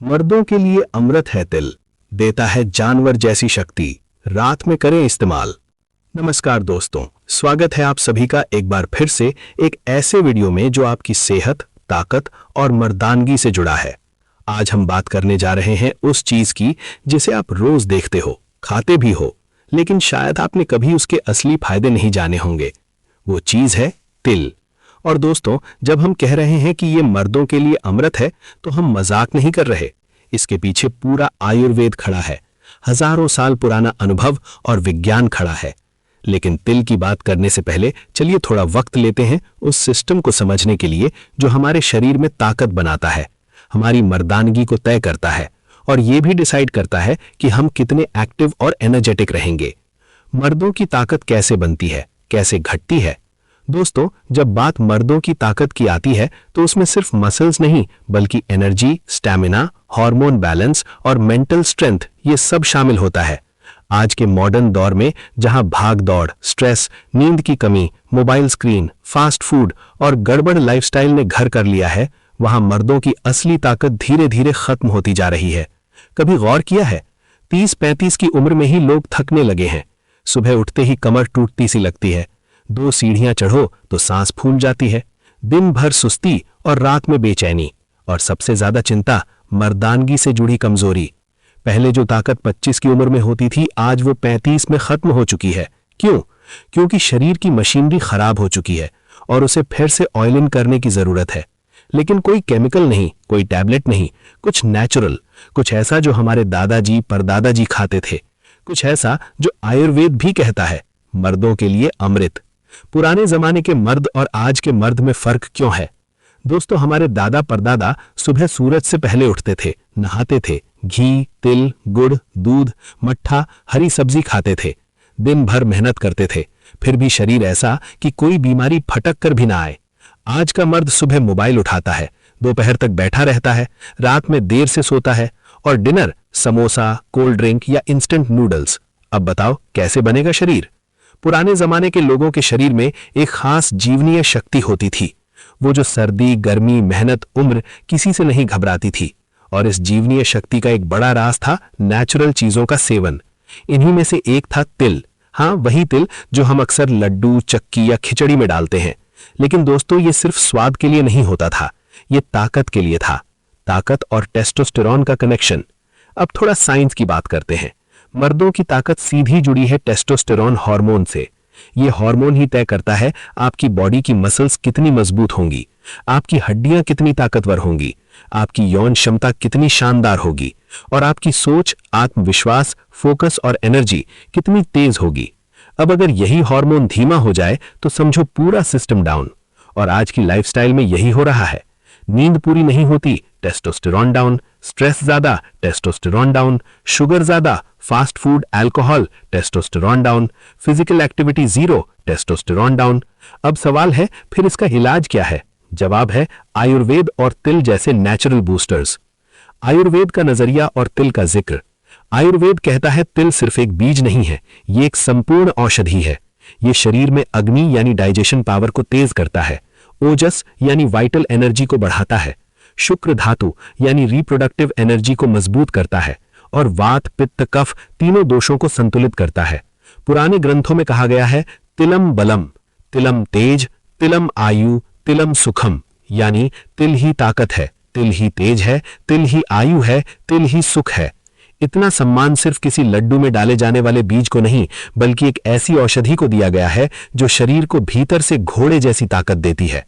मर्दों के लिए अमृत है तिल, देता है जानवर जैसी शक्ति, रात में करें इस्तेमाल। नमस्कार दोस्तों, स्वागत है आप सभी का एक बार फिर से एक ऐसे वीडियो में जो आपकी सेहत, ताकत और मर्दानगी से जुड़ा है। आज हम बात करने जा रहे हैं उस चीज की जिसे आप रोज देखते हो, खाते भी हो, लेकिन शायद आपने कभी उसके असली फायदे नहीं जाने होंगे। वो चीज है तिल। और दोस्तों, जब हम कह रहे हैं कि ये मर्दों के लिए अमृत है, तो हम मजाक नहीं कर रहे। इसके पीछे पूरा आयुर्वेद खड़ा है, हजारों साल पुराना अनुभव और विज्ञान खड़ा है। लेकिन तिल की बात करने से पहले चलिए थोड़ा वक्त लेते हैं उस सिस्टम को समझने के लिए जो हमारे शरीर में ताकत बनाता है, हमारी मर्दानगी को तय करता है और यह भी डिसाइड करता है कि हम कितने एक्टिव और एनर्जेटिक रहेंगे। मर्दों की ताकत कैसे बनती है, कैसे घटती है? दोस्तों, जब बात मर्दों की ताकत की आती है तो उसमें सिर्फ मसल्स नहीं, बल्कि एनर्जी, स्टैमिना, हार्मोन बैलेंस और मेंटल स्ट्रेंथ, ये सब शामिल होता है। आज के मॉडर्न दौर में जहां भाग दौड़, स्ट्रेस, नींद की कमी, मोबाइल स्क्रीन, फास्ट फूड और गड़बड़ लाइफस्टाइल ने घर कर लिया है, वहां मर्दों की असली ताकत धीरे धीरे खत्म होती जा रही है। कभी गौर किया है, 30-35 की उम्र में ही लोग थकने लगे हैं। सुबह उठते ही कमर टूटती सी लगती है, 2 सीढ़ियां चढ़ो तो सांस फूल जाती है, दिन भर सुस्ती और रात में बेचैनी, और सबसे ज्यादा चिंता मर्दानगी से जुड़ी कमजोरी। पहले जो ताकत 25 की उम्र में होती थी, आज वो 35 में खत्म हो चुकी है। क्यों? क्योंकि शरीर की मशीनरी खराब हो चुकी है और उसे फिर से ऑयलिंग करने की जरूरत है। लेकिन कोई केमिकल नहीं, कोई टैबलेट नहीं, कुछ नेचुरल, कुछ ऐसा जो हमारे दादाजी परदादाजी खाते थे, कुछ ऐसा जो आयुर्वेद भी कहता है मर्दों के लिए अमृत। पुराने जमाने के मर्द और आज के मर्द में फर्क क्यों है? दोस्तों, हमारे दादा परदादा सुबह सूरज से पहले उठते थे, नहाते थे, घी, तिल, गुड़, दूध, मट्ठा, हरी सब्जी खाते थे, दिन भर मेहनत करते थे, फिर भी शरीर ऐसा कि कोई बीमारी फटक कर भी ना आए। आज का मर्द सुबह मोबाइल उठाता है, दोपहर तक बैठा रहता है, रात में देर से सोता है और डिनर समोसा, कोल्ड ड्रिंक या इंस्टेंट नूडल्स। अब बताओ कैसे बनेगा शरीर? पुराने जमाने के लोगों के शरीर में एक खास जीवनीय शक्ति होती थी, वो जो सर्दी, गर्मी, मेहनत, उम्र किसी से नहीं घबराती थी। और इस जीवनीय शक्ति का एक बड़ा राज था नेचुरल चीजों का सेवन। इन्हीं में से एक था तिल। हाँ, वही तिल जो हम अक्सर लड्डू, चक्की या खिचड़ी में डालते हैं। लेकिन दोस्तों, ये सिर्फ स्वाद के लिए नहीं होता था, ये ताकत के लिए था। ताकत और टेस्टोस्टेरॉन का कनेक्शन। अब थोड़ा साइंस की बात करते हैं। मर्दों की ताकत सीधी जुड़ी है टेस्टोस्टेरॉन हार्मोन से। यह हार्मोन ही तय करता है आपकी बॉडी की मसल्स कितनी मजबूत होंगी, आपकी हड्डियां कितनी ताकतवर होंगी, आपकी यौन क्षमता कितनी शानदार होगी और आपकी सोच, आत्मविश्वास, फोकस और एनर्जी कितनी तेज होगी। अब अगर यही हार्मोन धीमा हो जाए तो समझो पूरा सिस्टम डाउन। और आज की लाइफस्टाइल में यही हो रहा है। नींद पूरी नहीं होती, टेस्टोस्टेरॉन डाउन, स्ट्रेस ज्यादा, टेस्टोस्टेरॉन डाउन, शुगर ज्यादा, fast food, alcohol, testosterone down, physical activity zero, testosterone down. अब सवाल है, फिर इसका इलाज क्या है? जवाब है आयुर्वेद और तिल जैसे नेचुरल बूस्टर्स। आयुर्वेद का नजरिया और तिल का जिक्र। आयुर्वेद कहता है तिल सिर्फ एक बीज नहीं है, ये एक संपूर्ण औषधि है। ये शरीर में अग्नि यानी डाइजेशन पावर को तेज करता है, ओजस यानी वाइटल एनर्जी को बढ़ाता है, शुक्र धातु यानी रिप्रोडक्टिव एनर्जी को मजबूत करता है और वात, पित्त, कफ तीनों दोषों को संतुलित करता है। पुराने ग्रंथों में कहा गया है तिलम बलम, तिलम तेज, तिलम आयु, तिलम सुखम, यानी तिल ही ताकत है, तिल ही तेज है, तिल ही आयु है, तिल ही सुख है। इतना सम्मान सिर्फ किसी लड्डू में डाले जाने वाले बीज को नहीं, बल्कि एक ऐसी औषधि को दिया गया है जो शरीर को भीतर से घोड़े जैसी ताकत देती है।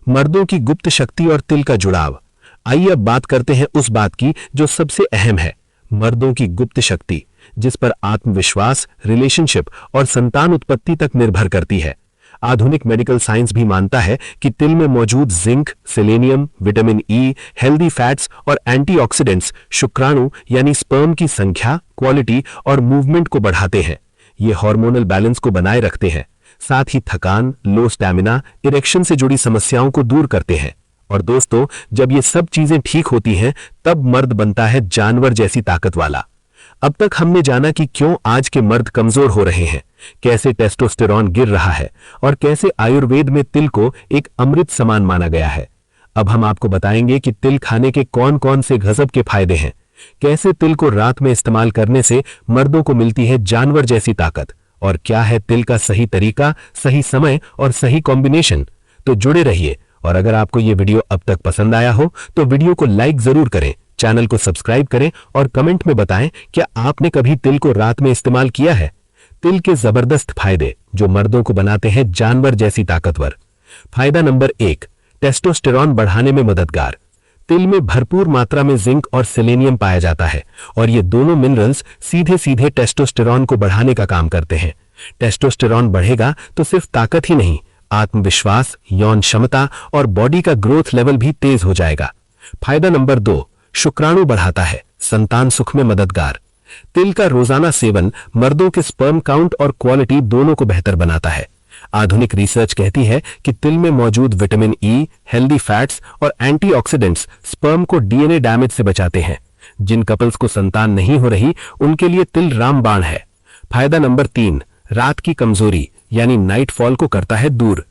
मर्दों की गुप्त शक्ति और तिल का जुड़ाव। आइए अब बात करते हैं उस बात की जो सबसे अहम है, मर्दों की गुप्त शक्ति, जिस पर आत्मविश्वास, रिलेशनशिप और संतान उत्पत्ति तक निर्भर करती है। आधुनिक मेडिकल साइंस भी मानता है कि तिल में मौजूद zinc, selenium, vitamin E, healthy fats और एंटीऑक्सीडेंट्स शुक्राणु यानी स्पर्म की संख्या, क्वालिटी और मूवमेंट को बढ़ाते हैं। ये हार्मोनल बैलेंस को बनाए रखते हैं, साथ ही थकान, लो स्टैमिना, इरेक्शन से जुड़ी समस्याओं को दूर करते हैं। और दोस्तों, जब ये सब चीजें ठीक होती हैं, तब मर्द बनता है जानवर जैसी ताकत वाला। अब तक हमने जाना कि क्यों आज के मर्द कमजोर हो रहे हैं, कैसे टेस्टोस्टेरॉन गिर रहा है और कैसे आयुर्वेद में तिल को एक अमृत समान माना गया है। अब हम आपको बताएंगे कि तिल खाने के कौन कौन से गजब के फायदे हैं, कैसे तिल को रात में इस्तेमाल करने से मर्दों को मिलती है जानवर जैसी ताकत, और क्या है तिल का सही तरीका, सही समय और सही कॉम्बिनेशन। तो जुड़े रहिए, और अगर आपको ये वीडियो अब तक पसंद आया हो तो वीडियो को लाइक जरूर करें, चैनल को सब्सक्राइब करें और कमेंट में बताएं क्या आपने कभी तिल को रात में इस्तेमाल किया है। तिल के जबरदस्त फायदे जो मर्दों को बनाते हैं जानवर जैसी ताकतवर। फायदा नंबर 1, टेस्टोस्टेरॉन बढ़ाने में मददगार। तिल में भरपूर मात्रा में जिंक और सेलेनियम पाया जाता है और ये दोनों मिनरल्स सीधे सीधे टेस्टोस्टेरॉन को बढ़ाने का काम करते हैं। टेस्टोस्टेरॉन बढ़ेगा तो सिर्फ ताकत ही नहीं, आत्मविश्वास, यौन क्षमता और बॉडी का ग्रोथ लेवल भी तेज हो जाएगा। फायदा नंबर 2, शुक्राणु बढ़ाता है, संतान सुख में मददगार। तिल का रोजाना सेवन मर्दों के स्पर्म काउंट और क्वालिटी दोनों को बेहतर बनाता है। आधुनिक रिसर्च कहती है कि तिल में मौजूद विटामिन ई, हेल्दी फैट्स और एंटीऑक्सीडेंट्स स्पर्म को डीएनए डैमेज से बचाते हैं। जिन कपल्स को संतान नहीं हो रही उनके लिए तिल रामबाण है। फायदा नंबर 3, रात की कमजोरी यानी नाइट फॉल को करता है दूर।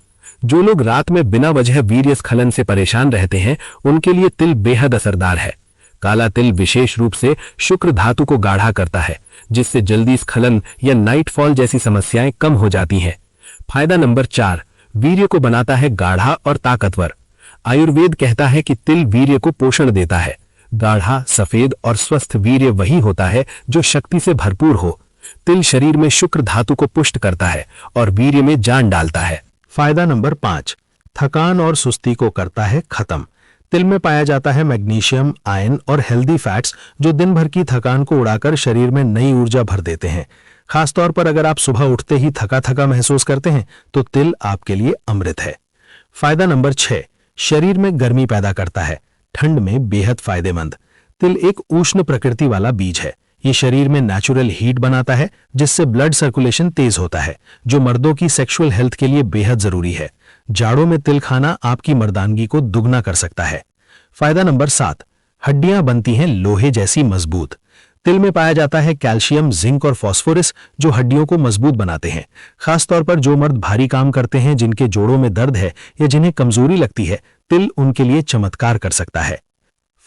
जो लोग रात में बिना वजह वीर्य स्खलन से परेशान रहते हैं उनके लिए तिल बेहद असरदार है। काला तिल विशेष रूप से शुक्र धातु को गाढ़ा करता है, जिससे जल्दी स्खलन या नाइट फॉल जैसी समस्याएं कम हो जाती हैं। फायदा नंबर 4, वीर्य को बनाता है गाढ़ा और ताकतवर। आयुर्वेद कहता है कि तिल वीर्य को पोषण देता है। गाढ़ा, सफेद और स्वस्थ वीर्य वही होता है जो शक्ति से भरपूर हो। तिल शरीर में शुक्र धातु को पुष्ट करता है और वीर्य में जान डालता है। फायदा नंबर 5, थकान और सुस्ती को करता है खत्म। तिल में पाया जाता है मैग्नीशियम, आयरन और हेल्दी फैट्स जो दिन भर की थकान को उड़ाकर शरीर में नई ऊर्जा भर देते हैं। खासतौर पर अगर आप सुबह उठते ही थका थका महसूस करते हैं तो तिल आपके लिए अमृत है। फायदा नंबर 6, शरीर में गर्मी पैदा करता है, ठंड में बेहद फायदेमंद। तिल एक उष्ण प्रकृति वाला बीज है। ये शरीर में नेचुरल हीट बनाता है जिससे ब्लड सर्कुलेशन तेज होता है, जो मर्दों की सेक्सुअल हेल्थ के लिए बेहद जरूरी है। जाड़ों में तिल खाना आपकी मर्दानगी को दुगना कर सकता है। फायदा नंबर 7, हड्डियां बनती हैं लोहे जैसी मजबूत। तिल में पाया जाता है कैल्शियम, जिंक और फास्फोरस जो हड्डियों को मजबूत बनाते हैं। खासतौर पर जो मर्द भारी काम करते हैं, जिनके जोड़ों में दर्द है या जिन्हें कमजोरी लगती है, तिल उनके लिए चमत्कार कर सकता है।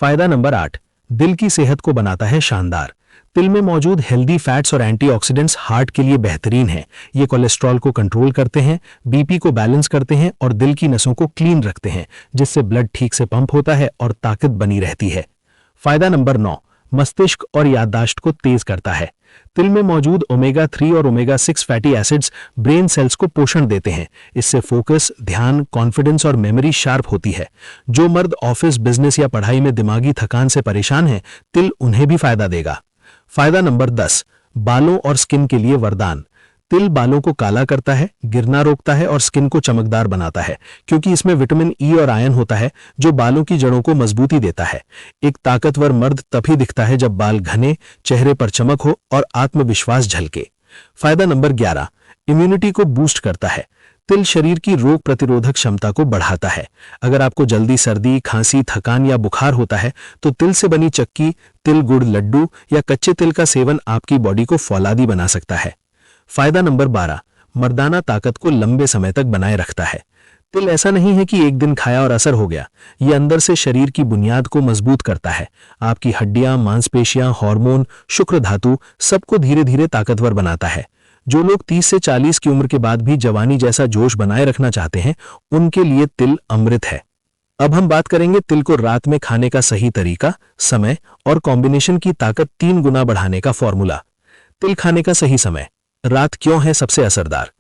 फायदा नंबर 8, दिल की सेहत को बनाता है शानदार। तिल में मौजूद हेल्दी फैट्स और एंटीऑक्सीडेंट्स हार्ट के लिए बेहतरीन हैं। ये कोलेस्ट्रॉल को कंट्रोल करते हैं, बीपी को बैलेंस करते हैं और दिल की नसों को क्लीन रखते हैं, जिससे ब्लड ठीक से पंप होता है और ताकत बनी रहती है। फायदा नंबर 9, मस्तिष्क और याददाश्त को तेज करता है। तिल में मौजूद ओमेगा 3 और omega 6 fatty acids brain cells को पोषण देते हैं। इससे फोकस, ध्यान, कॉन्फिडेंस और मेमोरी शार्प होती है। जो मर्द ऑफिस, बिजनेस या पढ़ाई में दिमागी थकान से परेशान हैं, तिल उन्हें भी फायदा देगा। फायदा नंबर 10, बालों और स्किन के लिए वरदान। तिल बालों को काला करता है, गिरना रोकता है और स्किन को चमकदार बनाता है, क्योंकि इसमें विटामिन ई और आयरन होता है जो बालों की जड़ों को मजबूती देता है। एक ताकतवर मर्द तभी दिखता है जब बाल घने, चेहरे पर चमक हो और आत्मविश्वास झलके। फायदा नंबर 11, इम्यूनिटी को बूस्ट करता है। तिल शरीर की रोग प्रतिरोधक क्षमता को बढ़ाता है। अगर आपको जल्दी सर्दी, खांसी, थकान या बुखार होता है तो तिल से बनी चक्की, तिल गुड़ लड्डू या कच्चे तिल का सेवन आपकी बॉडी को फौलादी बना सकता है। फायदा नंबर 12, मर्दाना ताकत को लंबे समय तक बनाए रखता है। तिल ऐसा नहीं है कि एक दिन खाया और असर हो गया। ये अंदर से शरीर की बुनियाद को मजबूत करता है। आपकी हड्डियां, मांसपेशियां, हार्मोन, शुक्र धातु सबको धीरे धीरे ताकतवर बनाता है। जो लोग 30 से 40 की उम्र के बाद भी जवानी जैसा जोश बनाए रखना चाहते हैं, उनके लिए तिल अमृत है। अब हम बात करेंगे तिल को रात में खाने का सही तरीका, समय और कॉम्बिनेशन की ताकत 3 गुना बढ़ाने का फॉर्मूला। तिल खाने का सही समय। रात क्यों है सबसे असरदार?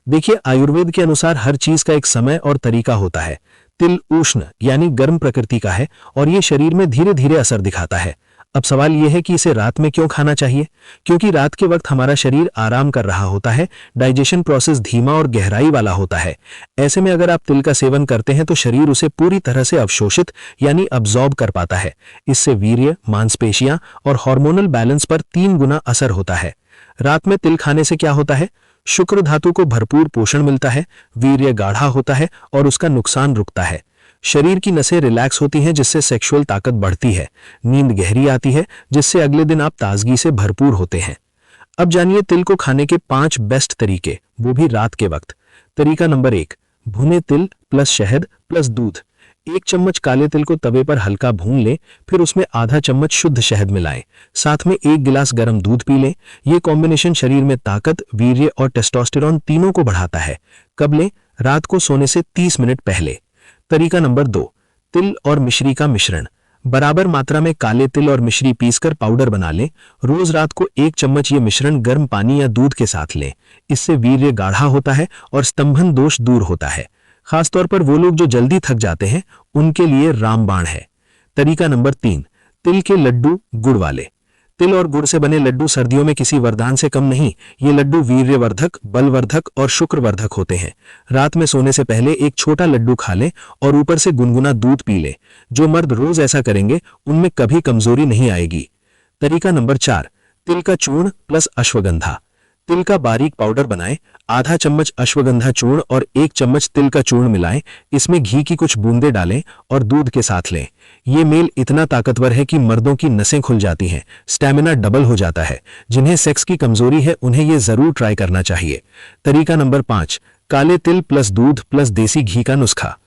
देखिए, आयुर्वेद के अनुसार हर चीज का एक समय और तरीका होता है। तिल उष्ण यानी गर्म प्रकृति का है और ये शरीर में धीरे धीरे असर दिखाता है। अब सवाल यह है कि इसे रात में क्यों खाना चाहिए? क्योंकि रात के वक्त हमारा शरीर आराम कर रहा होता है, डाइजेशन प्रोसेस धीमा और गहराई वाला होता है। ऐसे में अगर आप तिल का सेवन करते हैं तो शरीर उसे पूरी तरह से अवशोषित यानी अब्जॉर्ब कर पाता है। इससे वीर्य, मांसपेशियां और हार्मोनल बैलेंस पर 3 गुना असर होता है। रात में तिल खाने से क्या होता है? शुक्र धातु को भरपूर पोषण मिलता है, वीर्य गाढ़ा होता है और उसका नुकसान रुकता है। शरीर की नसें रिलैक्स होती हैं जिससे सेक्सुअल ताकत बढ़ती है। नींद गहरी आती है जिससे अगले दिन आप ताजगी से भरपूर होते हैं। अब जानिए तिल को खाने के 5 बेस्ट तरीके, वो भी रात के वक्त। तरीका नंबर 1, भुने तिल प्लस शहद प्लस दूध। 1 चम्मच काले तिल को तवे पर हल्का भून लें, फिर उसमें आधा चम्मच शुद्ध शहद मिलाएं। साथ में 1 गिलास गर्म दूध पी लें। ये कॉम्बिनेशन शरीर में ताकत, वीर्य और टेस्टोस्टेरोन तीनों को बढ़ाता है। कब लें? रात को सोने से 30 मिनट पहले। तरीका नंबर 2, तिल और मिश्री का मिश्रण। बराबर मात्रा में काले तिल और मिश्री पीसकर पाउडर बना लें। रोज रात को 1 चम्मच ये मिश्रण गर्म पानी या दूध के साथ लें। इससे वीर्य गाढ़ा होता है और स्तंभन दोष दूर होता है। खासतौर पर वो लोग जो जल्दी थक जाते हैं, उनके लिए रामबाण है। तरीका नंबर 3, तिल के लड्डू गुड़ वाले। तिल और गुड़ से बने लड्डू सर्दियों में किसी वरदान से कम नहीं। ये लड्डू वीर्यवर्धक, बलवर्धक और शुक्रवर्धक होते हैं। रात में सोने से पहले एक छोटा लड्डू खा लें और ऊपर से गुनगुना दूध पी लें। जो मर्द रोज ऐसा करेंगे, उनमें कभी कमजोरी नहीं आएगी। तरीका नंबर 4, तिल का चूर्ण प्लस अश्वगंधा। तिल का बारीक पाउडर बनाएं, आधा चम्मच अश्वगंधा चूर्ण और 1 चम्मच तिल का चूर्ण मिलाएं। इसमें घी की कुछ बूंदें डालें और दूध के साथ लें। ये मेल इतना ताकतवर है कि मर्दों की नसें खुल जाती हैं, स्टैमिना डबल हो जाता है। जिन्हें सेक्स की कमजोरी है, उन्हें ये जरूर ट्राई करना चाहिए। तरीका नंबर 5, काले तिल प्लस दूध प्लस देसी घी का नुस्खा।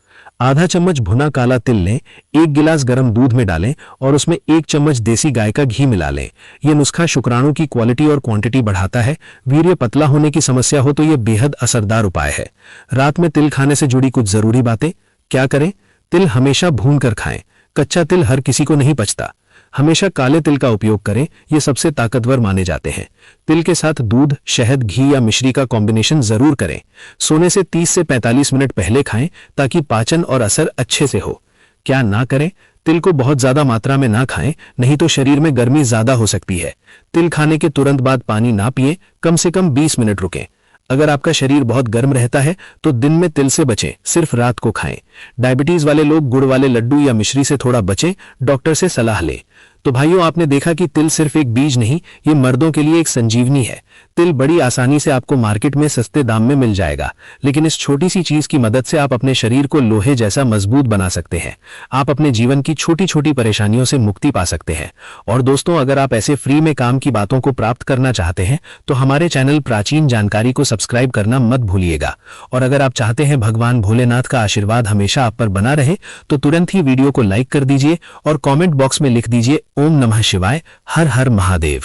आधा चम्मच भुना काला तिल लें, 1 गिलास गर्म दूध में डालें और उसमें 1 चम्मच देसी गाय का घी मिला लें। यह नुस्खा शुक्राणु की क्वालिटी और क्वांटिटी बढ़ाता है। वीर्य पतला होने की समस्या हो तो यह बेहद असरदार उपाय है। रात में तिल खाने से जुड़ी कुछ जरूरी बातें। क्या करें? तिल हमेशा भून कर खाएं। कच्चा तिल हर किसी को नहीं पचता। हमेशा काले तिल का उपयोग करें, ये सबसे ताकतवर माने जाते हैं। तिल के साथ दूध, शहद, घी या मिश्री का कॉम्बिनेशन जरूर करें। सोने से 30 से 45 मिनट पहले खाएं ताकि पाचन और असर अच्छे से हो। क्या ना करें? तिल को बहुत ज्यादा मात्रा में ना खाएं, नहीं तो शरीर में गर्मी ज्यादा हो सकती है। तिल खाने के तुरंत बाद पानी ना पिएं, कम से कम 20 मिनट रुकें। अगर आपका शरीर बहुत गर्म रहता है तो दिन में तिल से बचें, सिर्फ रात को खाएं। डायबिटीज वाले लोग गुड़ वाले लड्डू या मिश्री से थोड़ा बचें, डॉक्टर से सलाह लें। तो भाइयों, आपने देखा कि तिल सिर्फ एक बीज नहीं, ये मर्दों के लिए एक संजीवनी है। तिल बड़ी आसानी से आपको मार्केट में सस्ते दाम में मिल जाएगा, लेकिन इस छोटी सी चीज की मदद से आप अपने शरीर को लोहे जैसा मजबूत बना सकते हैं। आप अपने जीवन की छोटी छोटी परेशानियों से मुक्ति पा सकते हैं। और दोस्तों, अगर आप ऐसे फ्री में काम की बातों को प्राप्त करना चाहते हैं तो हमारे चैनल प्राचीन जानकारी को सब्सक्राइब करना मत भूलिएगा। और अगर आप चाहते हैं भगवान भोलेनाथ का आशीर्वाद हमेशा आप पर बना रहे, तो तुरंत ही वीडियो को लाइक कर दीजिए और कॉमेंट बॉक्स में लिख दीजिए ओम नमः शिवाय, हर हर महादेव।